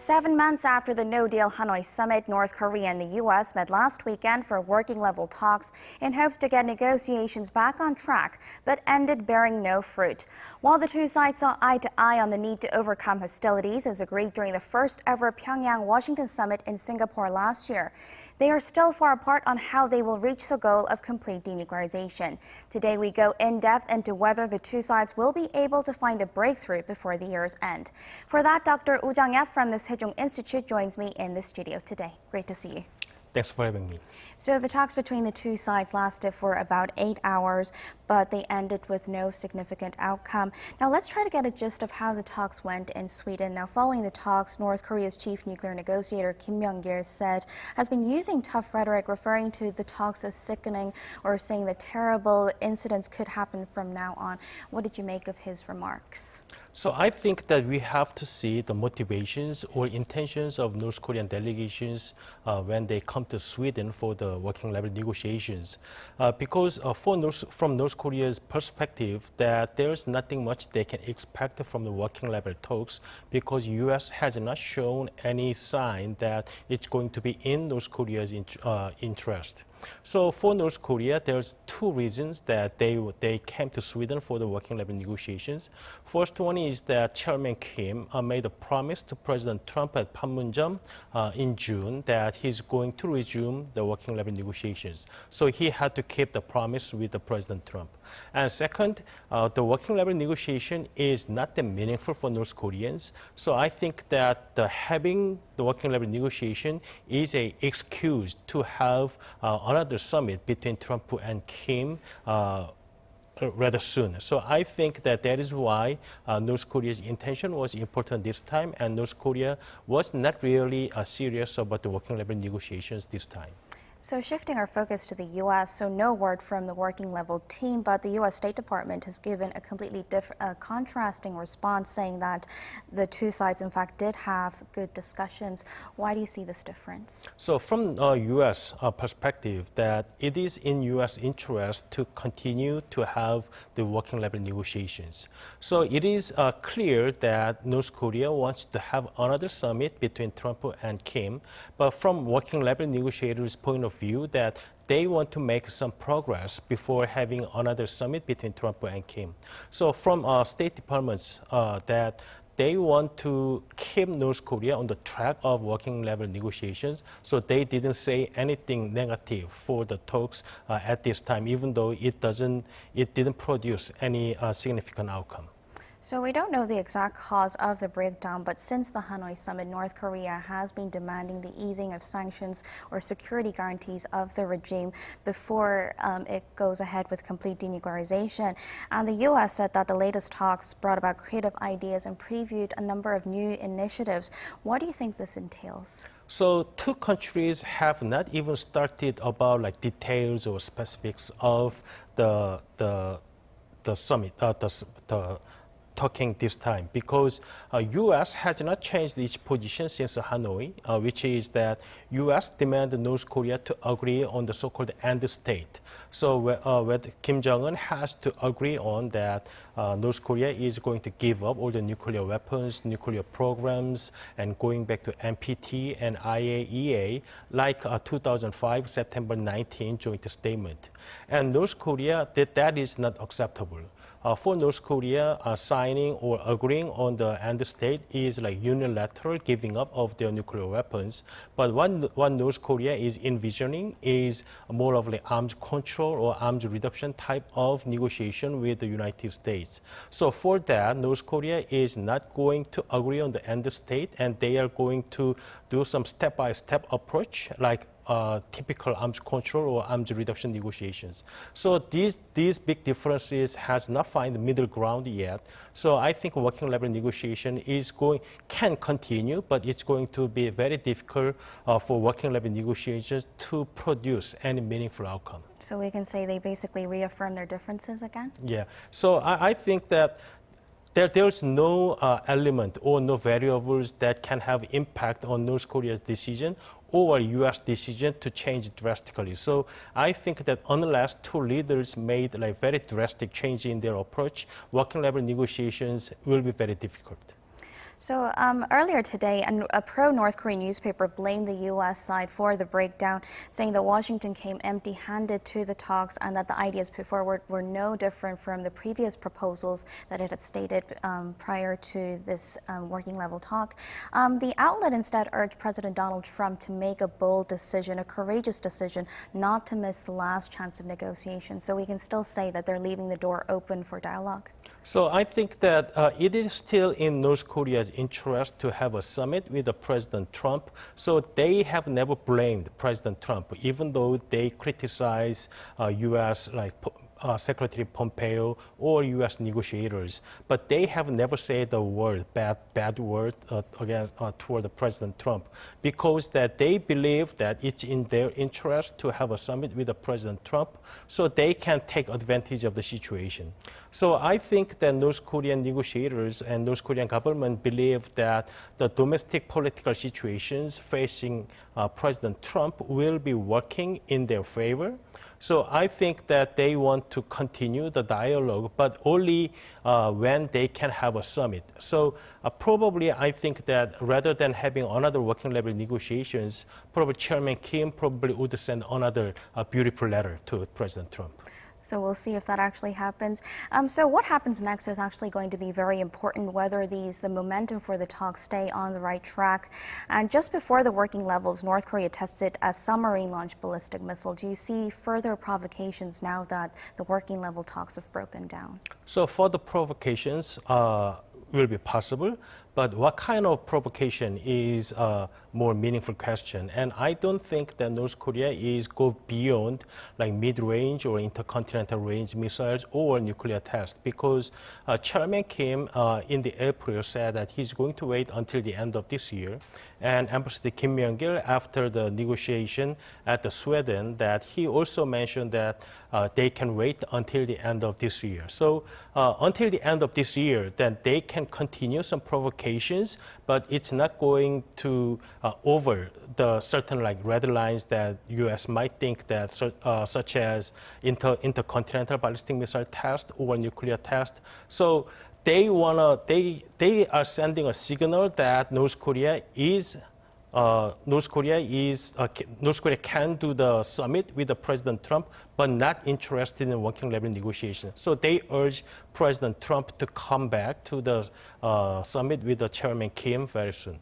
7 months after the no-deal Hanoi summit, North Korea and the U.S. met last weekend for working-level talks in hopes to get negotiations back on track, but ended bearing no fruit. While the two sides saw eye to eye on the need to overcome hostilities as agreed during the first-ever Pyeongyang-Washington summit in Singapore last year, they are still far apart on how they will reach the goal of complete denuclearization. Today we go in-depth into whether the two sides will be able to find a breakthrough before the year's end. For that, Dr. Jung-yeop from the Sejong Institute joins me in the studio today. Great to see you. Thanks for having me. So the talks between the two sides lasted for about 8 hours, but they ended with no significant outcome. Now let's try to get a gist of how the talks went in Sweden. Now following the talks, North Korea's chief nuclear negotiator Kim Myong-gil has been using tough rhetoric, referring to the talks as sickening or saying that terrible incidents could happen from now on. What did you make of his remarks? So I think that we have to see the motivations or intentions of North Korean delegations when they come to Sweden for the working level negotiations. Because from North Korea's perspective, that there's nothing much they can expect from the working level talks because U.S. has not shown any sign that it's going to be in North Korea's interest. So for North Korea, there's two reasons that they came to Sweden for the working level negotiations. First one is that Chairman Kim made a promise to President Trump at Panmunjom in June that he's going to resume the working level negotiations. So he had to keep the promise with the President Trump. And second, the working level negotiation is not that meaningful for North Koreans. So I think that having the working level negotiation is an excuse to have another summit between Trump and Kim rather soon. So I think that is why North Korea's intention was important this time, and North Korea was not really serious about the working level negotiations this time. So shifting our focus to the U.S., so no word from the working level team, but the U.S. State Department has given a completely contrasting response, saying that the two sides, in fact, did have good discussions. Why do you see this difference? So from a U.S. perspective, that it is in U.S. interest to continue to have the working level negotiations. So it is clear that North Korea wants to have another summit between Trump and Kim, but from working level negotiators' point of view that they want to make some progress before having another summit between Trump and Kim. So from State Departments that they want to keep North Korea on the track of working level negotiations, so they didn't say anything negative for the talks at this time, even though it didn't produce any significant outcome. So we don't know the exact cause of the breakdown, but since the Hanoi summit, North Korea has been demanding the easing of sanctions or security guarantees of the regime before it goes ahead with complete denuclearization. And the U.S. said that the latest talks brought about creative ideas and previewed a number of new initiatives. What do you think this entails? So two countries have not even started about like details or specifics of the summit, talking this time, because U.S. has not changed its position since Hanoi, which is that U.S. demanded North Korea to agree on the so-called end state. So what Kim Jong-un has to agree on that North Korea is going to give up all the nuclear weapons, nuclear programs, and going back to NPT and IAEA, like 2005 September 19 joint statement. And North Korea, that is not acceptable. For North Korea, signing or agreeing on the end state is like unilateral giving up of their nuclear weapons. But what North Korea is envisioning is more of like arms control or arms reduction type of negotiation with the United States. So for that, North Korea is not going to agree on the end state, and they are going to do some step-by-step approach, like typical arms control or arms reduction negotiations. So these big differences has not found the middle ground yet. So I think working level negotiation can continue, but it's going to be very difficult for working level negotiations to produce any meaningful outcome. So we can say they basically reaffirm their differences again? Yeah. So I think that there's no element or no variables that can have impact on North Korea's decision or U.S. decision to change drastically. So I think that unless two leaders made like very drastic change in their approach, working level negotiations will be very difficult. So earlier today, a pro-North Korean newspaper blamed the U.S. side for the breakdown, saying that Washington came empty-handed to the talks and that the ideas put forward were no different from the previous proposals that it had stated prior to this working level talk. The outlet instead urged President Donald Trump to make a bold decision, a courageous decision, not to miss the last chance of negotiation. So we can still say that they're leaving the door open for dialogue. So I think that it is still in North Korea's interest to have a summit with President Trump. So they have never blamed President Trump, even though they criticize U.S. Secretary Pompeo or U.S. negotiators, but they have never said a word, bad word toward President Trump, because that they believe that it's in their interest to have a summit with President Trump, so they can take advantage of the situation. So I think that North Korean negotiators and North Korean government believe that the domestic political situations facing President Trump will be working in their favor. So I think that they want to continue the dialogue, but only when they can have a summit. So probably I think that rather than having another working level negotiations, probably Chairman Kim probably would send another beautiful letter to President Trump. So we'll see if that actually happens. So what happens next is actually going to be very important, whether the momentum for the talks stay on the right track. And just before the working levels, North Korea tested a submarine-launched ballistic missile. Do you see further provocations now that the working level talks have broken down? So further provocations will be possible, but what kind of provocation is a more meaningful question. And I don't think that North Korea is go beyond like mid-range or intercontinental range missiles or nuclear tests, because Chairman Kim in the April said that he's going to wait until the end of this year. And Ambassador Kim Myong-gil, after the negotiation at the Sweden, that he also mentioned that they can wait until the end of this year. So until the end of this year, then they can continue some provocations, but it's not going to over the certain like red lines that U.S. might think that such as intercontinental ballistic missile test or nuclear test. So they are sending a signal that North Korea can do the summit with President Trump, but not interested in working level negotiations. So they urge President Trump to come back to the summit with Chairman Kim very soon.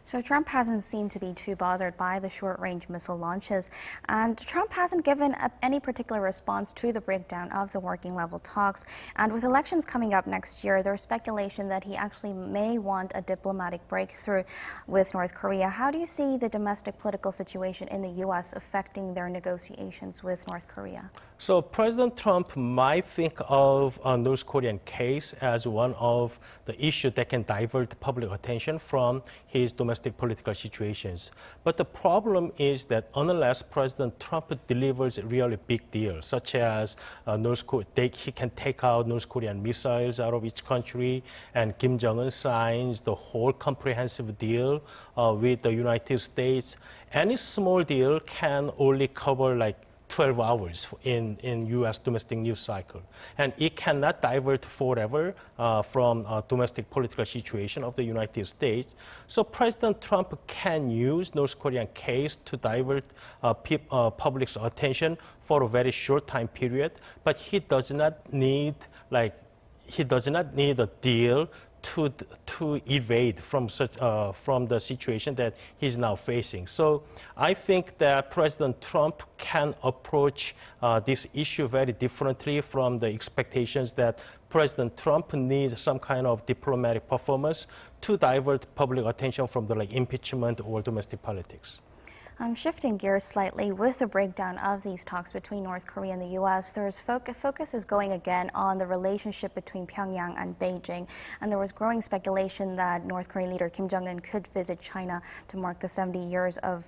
So Trump hasn't seemed to be too bothered by the short-range missile launches, and Trump hasn't given any particular response to the breakdown of the working level talks. And with elections coming up next year, there's speculation that he actually may want a diplomatic breakthrough with North Korea. How do you see the domestic political situation in the U.S. affecting their negotiations with North Korea? So President Trump might think of a North Korean case as one of the issues that can divert public attention from his domestic political situations. But the problem is that unless President Trump delivers a really big deal, such as he can take out North Korean missiles out of each country, and Kim Jong-un signs the whole comprehensive deal with the United States, any small deal can only cover like 12 hours in U.S. domestic news cycle. And it cannot divert forever from domestic political situation of the United States. So President Trump can use North Korean case to divert public's attention for a very short time period, but he does not need a deal to evade from the situation that he's now facing. So I think that President Trump can approach this issue very differently from the expectations that President Trump needs some kind of diplomatic performance to divert public attention from the impeachment or domestic politics. Shifting gears slightly, with the breakdown of these talks between North Korea and the U.S., there's focus is going again on the relationship between Pyongyang and Beijing. And there was growing speculation that North Korean leader Kim Jong-un could visit China to mark the 70 years of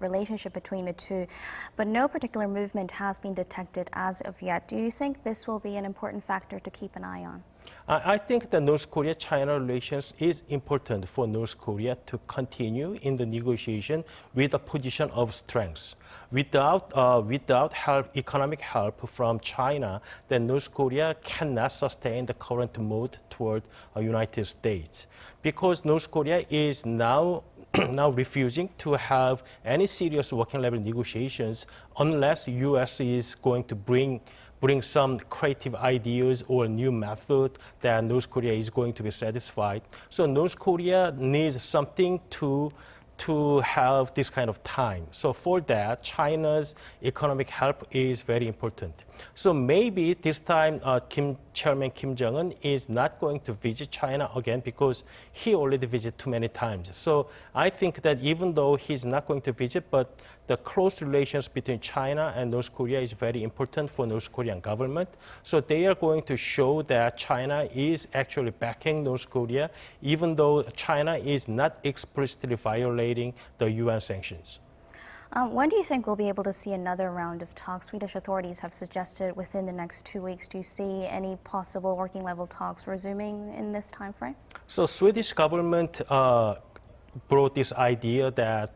relationship between the two. But no particular movement has been detected as of yet. Do you think this will be an important factor to keep an eye on? I think that North Korea-China relations is important for North Korea to continue in the negotiation with a position of strength. Without economic help from China, then North Korea cannot sustain the current mode toward the United States. Because North Korea is now refusing to have any serious working level negotiations unless U.S. is going to bring some creative ideas or new method that North Korea is going to be satisfied. So North Korea needs something to have this kind of time. So for that, China's economic help is very important. So maybe this time Chairman Kim Jong-un is not going to visit China again because he already visited too many times. So I think that even though he's not going to visit, but the close relations between China and North Korea is very important for North Korean government. So they are going to show that China is actually backing North Korea, even though China is not explicitly violating the UN sanctions. When do you think we'll be able to see another round of talks? Swedish authorities have suggested within the next 2 weeks. Do you see any possible working level talks resuming in this time frame? So Swedish government brought this idea that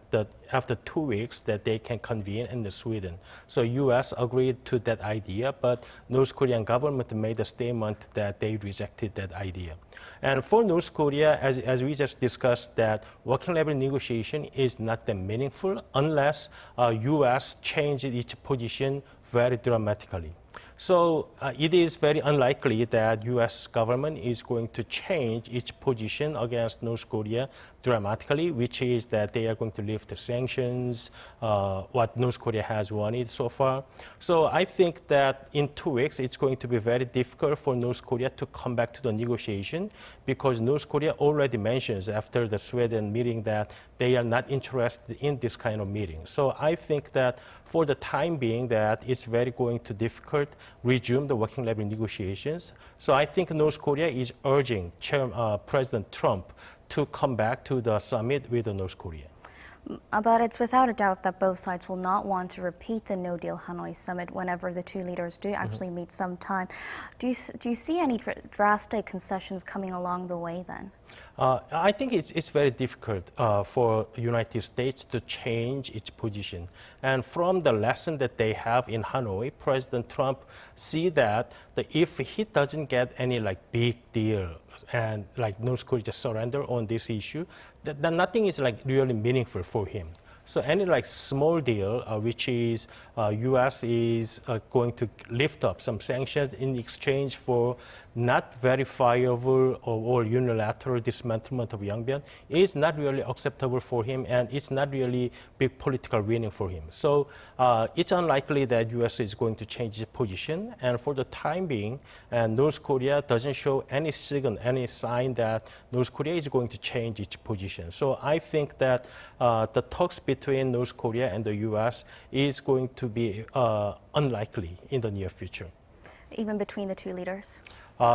after 2 weeks that they can convene in Sweden. So U.S. agreed to that idea, but North Korean government made a statement that they rejected that idea. And for North Korea, as we just discussed, that working level negotiation is not that meaningful unless U.S. changes its position very dramatically. So it is very unlikely that U.S. government is going to change its position against North Korea dramatically, which is that they are going to lift the sanctions, what North Korea has wanted so far. So I think that in 2 weeks, it's going to be very difficult for North Korea to come back to the negotiation because North Korea already mentions after the Sweden meeting that they are not interested in this kind of meeting. So I think that for the time being that it's very going to difficult resume the working level negotiations. So I think North Korea is urging President Trump to come back to the summit with North Korea. But it's without a doubt that both sides will not want to repeat the no-deal Hanoi summit whenever the two leaders do actually meet sometime. Do you see any drastic concessions coming along the way then? I think it's very difficult for the United States to change its position. And from the lesson that they have in Hanoi, President Trump see that if he doesn't get any big deal and North Korea just surrender on this issue, that nothing is really meaningful for him. So any small deal, which is U.S. is going to lift up some sanctions in exchange for not verifiable or unilateral dismantlement of Yongbyon, is not really acceptable for him, and it's not really big political winning for him. So it's unlikely that U.S. is going to change its position, and for the time being, North Korea doesn't show any signal, any sign that North Korea is going to change its position. So I think that the talks between North Korea and the U.S. is going to be unlikely in the near future. Even between the two leaders?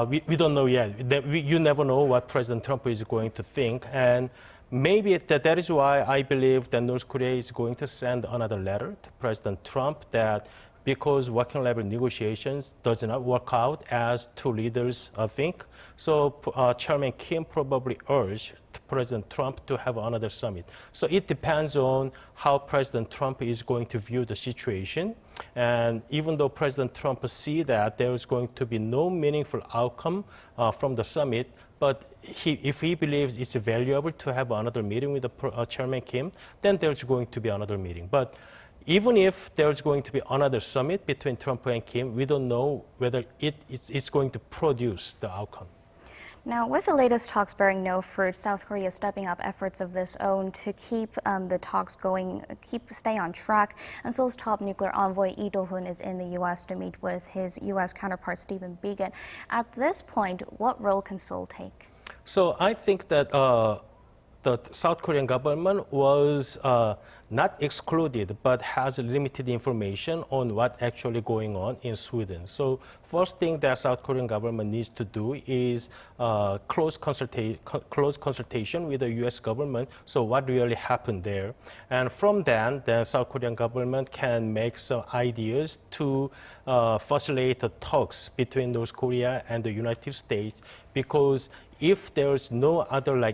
We don't know yet. You never know what President Trump is going to think. And maybe that is why I believe that North Korea is going to send another letter to President Trump that because working level negotiations does not work out as two leaders think. So Chairman Kim probably urged President Trump to have another summit. So it depends on how President Trump is going to view the situation. And even though President Trump see that there is going to be no meaningful outcome from the summit, but if he believes it's valuable to have another meeting with Chairman Kim, then there's going to be another meeting. But even if there's going to be another summit between Trump and Kim, we don't know whether it's going to produce the outcome. Now, with the latest talks bearing no fruit, South Korea is stepping up efforts of its own to keep the talks going, stay on track. And Seoul's top nuclear envoy Lee Do-hoon is in the U.S. to meet with his U.S. counterpart Stephen Biegun. At this point, what role can Seoul take? So I think that the South Korean government was not excluded, but has limited information on what actually going on in Sweden. So first thing that South Korean government needs to do is close consultation with the U.S. government. So what really happened there, and from then, the South Korean government can make some ideas to facilitate the talks between North Korea and the United States. Because if there's no other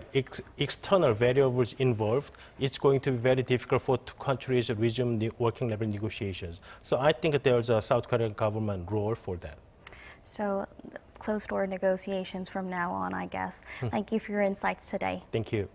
external variables involved, it's going to be very difficult for two countries to resume the working level negotiations. So I think there's a South Korean government role for that. So closed door negotiations from now on, I guess. Thank you for your insights today. Thank you.